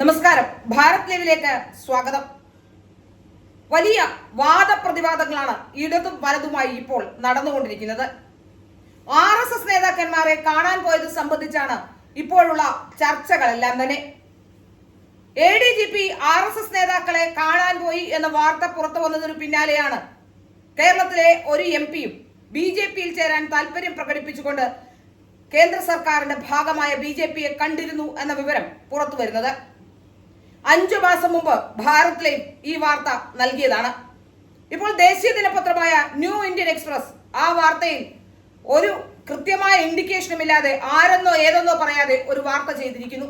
നമസ്കാരം. ഭാരത് ലൈവിലേക്ക് സ്വാഗതം. വലിയ വാദപ്രതിവാദങ്ങളാണ് ഇടതും വലതുമായി ഇപ്പോൾ നടന്നുകൊണ്ടിരിക്കുന്നത്. RSS നേതാക്കന്മാരെ കാണാൻ പോയത് സംബന്ധിച്ചാണ് ഇപ്പോഴുള്ള ചർച്ചകളെല്ലാം തന്നെ. ADGP RSS നേതാക്കളെ കാണാൻ പോയി എന്ന വാർത്ത പുറത്തു വന്നതിനു പിന്നാലെയാണ് കേരളത്തിലെ ഒരു MPയും BJPയിൽ ചേരാൻ താല്പര്യം പ്രകടിപ്പിച്ചുകൊണ്ട് കേന്ദ്ര സർക്കാരിന്റെ ഭാഗമായ BJPയെ കണ്ടിരുന്നു എന്ന വിവരം പുറത്തു വരുന്നത്. 5 മാസം മുമ്പ് ഭാരത് ലൈവ് ഈ വാർത്ത നൽകിയതാണ്. ഇപ്പോൾ ദേശീയ ദിനപത്രമായ ന്യൂ ഇന്ത്യൻ എക്സ്പ്രസ് ആ വാർത്തയിൽ ഒരു കൃത്യമായ ഇൻഡിക്കേഷനും ഇല്ലാതെ ആരെന്നോ ഏതെന്നോ പറയാതെ ഒരു വാർത്ത ചെയ്തിരിക്കുന്നു.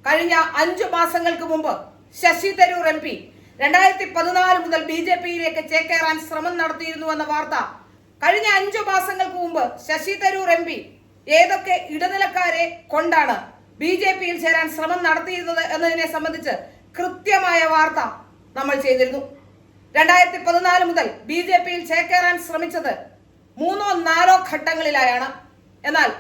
കഴിഞ്ഞ 5 മാസങ്ങൾക്ക് മുമ്പ് ശശി തരൂർ MP 2014 മുതൽ BJPയിലേക്ക് ചേക്കേറാൻ ശ്രമം നടത്തിയിരുന്നു എന്ന വാർത്ത. കഴിഞ്ഞ 5 മാസങ്ങൾക്ക് മുമ്പ് ശശി തരൂർ MP ഏതൊക്കെ ഇടനിലക്കാരെ കൊണ്ടാണ് BJPയിൽ ചേരാൻ ശ്രമം നടത്തിയിരുന്നത് എന്നതിനെ സംബന്ധിച്ച് കൃത്യമായ വാർത്ത നമ്മൾ ചെയ്തിരുന്നു. 2014 മുതൽ BJPയിൽ ചേക്കേറാൻ ശ്രമിച്ചത് 3 or 4 ഘട്ടങ്ങളിലായാണ്. എന്നാൽ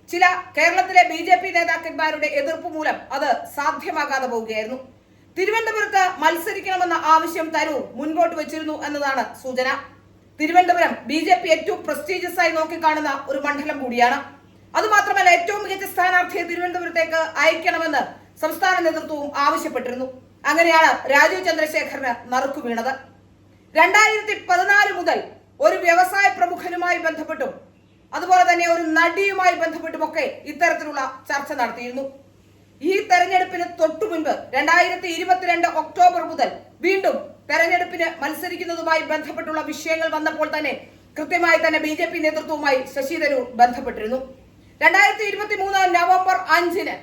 ചില കേരളത്തിലെ BJP നേതാക്കന്മാരുടെ എതിർപ്പ് മൂലം അത് സാധ്യമാകാതെ പോവുകയായിരുന്നു. തിരുവനന്തപുരത്ത് മത്സരിക്കണമെന്ന ആവശ്യം തരൂർ മുൻപോട്ട് വെച്ചിരുന്നു എന്നതാണ് സൂചന. തിരുവനന്തപുരം BJP ഏറ്റവും പ്രസ്റ്റീജിയസ് ആയി നോക്കിക്കാണുന്ന ഒരു മണ്ഡലം കൂടിയാണ്. അതുമാത്രമല്ല, ഏറ്റവും മികച്ച സ്ഥാനാർത്ഥിയെ തിരുവനന്തപുരത്തേക്ക് അയക്കണമെന്ന് സംസ്ഥാന നേതൃത്വവും ആവശ്യപ്പെട്ടിരുന്നു. അങ്ങനെയാണ് രാജീവ് ചന്ദ്രശേഖറിന് നറുക്കു വീണത്. 2014 മുതൽ ഒരു വ്യവസായ പ്രമുഖനുമായി ബന്ധപ്പെട്ടും അതുപോലെ തന്നെ ഒരു നടിയുമായി ബന്ധപ്പെട്ടുമൊക്കെ ഇത്തരത്തിലുള്ള ചർച്ച നടത്തിയിരുന്നു. ഈ തെരഞ്ഞെടുപ്പിന് തൊട്ടു മുൻപ് 2022 ഒക്ടോബർ മുതൽ വീണ്ടും തെരഞ്ഞെടുപ്പിന് മത്സരിക്കുന്നതുമായി ബന്ധപ്പെട്ടുള്ള വിഷയങ്ങൾ വന്നപ്പോൾ തന്നെ കൃത്യമായി തന്നെ BJP നേതൃത്വവുമായി ശശി തരൂർ ബന്ധപ്പെട്ടിരുന്നു. 2023 നവംബർ 5-ന്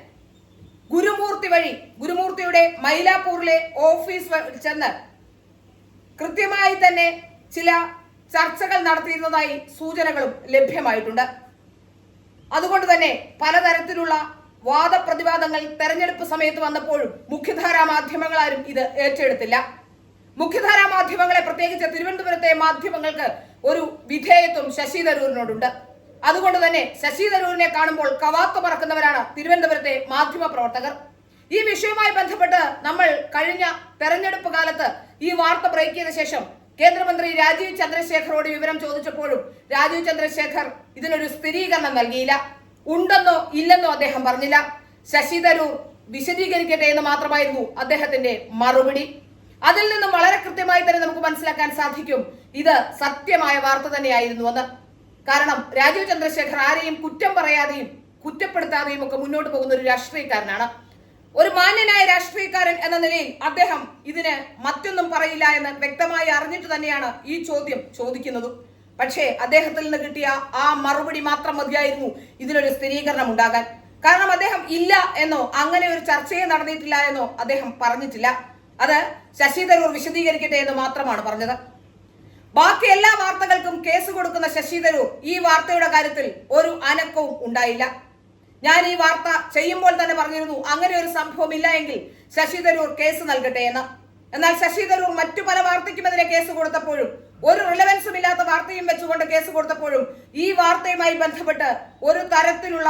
ഗുരുമൂർത്തി വഴി ഗുരുമൂർത്തിയുടെ മൈലാപ്പൂരിലെ ഓഫീസ് ചെന്ന് കൃത്യമായി തന്നെ ചില ചർച്ചകൾ നടത്തിയിരുന്നതായി സൂചനകളും ലഭ്യമായിട്ടുണ്ട്. അതുകൊണ്ട് തന്നെ പലതരത്തിലുള്ള വാദപ്രതിവാദങ്ങൾ തെരഞ്ഞെടുപ്പ് സമയത്ത് വന്നപ്പോഴും മുഖ്യധാരാ മാധ്യമങ്ങളാരും ഇത് ഏറ്റെടുത്തില്ല. മുഖ്യധാരാ മാധ്യമങ്ങളെ, പ്രത്യേകിച്ച് തിരുവനന്തപുരത്തെ മാധ്യമങ്ങൾക്ക് ഒരു വിധേയത്വം ശശി തരൂരിനോടുണ്ട്. അതുകൊണ്ട് തന്നെ ശശി തരൂരിനെ കാണുമ്പോൾ കവാത്ത് പറക്കുന്നവരാണ് തിരുവനന്തപുരത്തെ മാധ്യമ പ്രവർത്തകർ. ഈ വിഷയവുമായി ബന്ധപ്പെട്ട് നമ്മൾ കഴിഞ്ഞ തെരഞ്ഞെടുപ്പ് കാലത്ത് ഈ വാർത്ത ബ്രേക്ക് ചെയ്ത ശേഷം കേന്ദ്രമന്ത്രി രാജീവ് ചന്ദ്രശേഖറോട് വിവരം ചോദിച്ചപ്പോഴും രാജീവ് ചന്ദ്രശേഖർ ഇതിനൊരു സ്ഥിരീകരണം നൽകിയില്ല. ഉണ്ടെന്നോ ഇല്ലെന്നോ അദ്ദേഹം പറഞ്ഞില്ല. ശശി തരൂർ വിശദീകരിക്കട്ടെ എന്ന് മാത്രമായിരുന്നു അദ്ദേഹത്തിന്റെ മറുപടി. അതിൽ നിന്നും വളരെ കൃത്യമായി തന്നെ നമുക്ക് മനസ്സിലാക്കാൻ സാധിക്കും ഇത് സത്യമായ വാർത്ത തന്നെയായിരുന്നുവെന്ന്. കാരണം രാജീവ് ചന്ദ്രശേഖർ ആരെയും കുറ്റം പറയാതെയും കുറ്റപ്പെടുത്താതെയും ഒക്കെ മുന്നോട്ട് പോകുന്ന ഒരു രാഷ്ട്രീയക്കാരനാണ്. ഒരു മാന്യനായ രാഷ്ട്രീയക്കാരൻ എന്ന നിലയിൽ അദ്ദേഹം ഇതിന് മറ്റൊന്നും പറയില്ല എന്ന് വ്യക്തമായി അറിഞ്ഞിട്ട് തന്നെയാണ് ഈ ചോദ്യം ചോദിക്കുന്നതും. പക്ഷേ അദ്ദേഹത്തിൽ നിന്ന് കിട്ടിയ ആ മറുപടി മാത്രം മതിയായിരുന്നു ഇതിനൊരു സ്ഥിരീകരണം ഉണ്ടാകാൻ. കാരണം അദ്ദേഹം ഇല്ല എന്നോ അങ്ങനെ ഒരു ചർച്ചയെ നടന്നിട്ടില്ല എന്നോ അദ്ദേഹം പറഞ്ഞിട്ടില്ല. അത് ശശി തരൂർ വിശദീകരിക്കട്ടെ എന്ന് മാത്രമാണ് പറഞ്ഞത്. ബാക്കി എല്ലാ വാർത്തകൾക്കും കേസ് കൊടുക്കുന്ന ശശി തരൂർ ഈ വാർത്തയുടെ കാര്യത്തിൽ ഒരു അനക്കവും ഉണ്ടായില്ല. ഞാൻ ഈ വാർത്ത ചെയ്യുമ്പോൾ തന്നെ പറഞ്ഞിരുന്നു അങ്ങനെ ഒരു സംഭവം ഇല്ല എങ്കിൽ ശശി തരൂർ കേസ് നൽകട്ടെ എന്ന്. എന്നാൽ ശശി തരൂർ മറ്റു പല വാർത്തയ്ക്കുമെതിരെ കേസ് കൊടുത്തപ്പോഴും ഒരു റിലവൻസും ഇല്ലാത്ത വാർത്തയും വെച്ചുകൊണ്ട് കേസ് കൊടുത്തപ്പോഴും ഈ വാർത്തയുമായി ബന്ധപ്പെട്ട് ഒരു തരത്തിലുള്ള,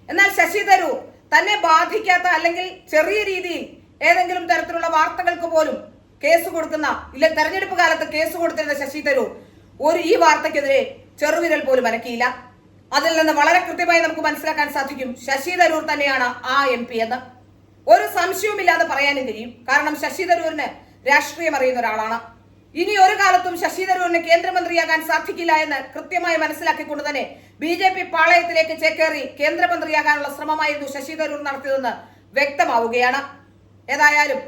എന്നാൽ ശശി തരൂർ തന്നെ ബാധിക്കാത്ത അല്ലെങ്കിൽ ചെറിയ രീതിയിൽ ഏതെങ്കിലും തരത്തിലുള്ള വാർത്തകൾക്ക് പോലും കേസ് കൊടുക്കുന്ന, ഇല്ല തെരഞ്ഞെടുപ്പ് കാലത്ത് കേസ് കൊടുത്തിരുന്ന ശശി തരൂർ ഈ വാർത്തയ്ക്കെതിരെ ചെറുവിരൽ പോലും അനക്കിയില്ല. അതിൽ നിന്ന് വളരെ കൃത്യമായി നമുക്ക് മനസ്സിലാക്കാൻ സാധിക്കും ശശി തരൂർ തന്നെയാണ് ആ MP എന്ന്. ഒരു സംശയവുമില്ലാതെ പറയാനും കഴിയും. കാരണം ശശി തരൂരിന് രാഷ്ട്രീയം അറിയുന്ന ഒരാളാണ്. ഇനി ഒരു കാലത്തും ശശി തരൂരിന് കേന്ദ്രമന്ത്രിയാകാൻ സാധിക്കില്ല എന്ന് കൃത്യമായി മനസ്സിലാക്കിക്കൊണ്ട് തന്നെ BJP പാളയത്തിലേക്ക് ചേക്കേറി കേന്ദ്രമന്ത്രിയാകാനുള്ള ശ്രമമായിരുന്നു ശശി തരൂർ നടത്തിയതെന്ന് വ്യക്തമാവുകയാണ്. ഏതായാലും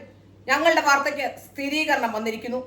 ഞങ്ങളുടെ വാർത്തയ്ക്ക് സ്ഥിരീകരണം വന്നിരിക്കുന്നു.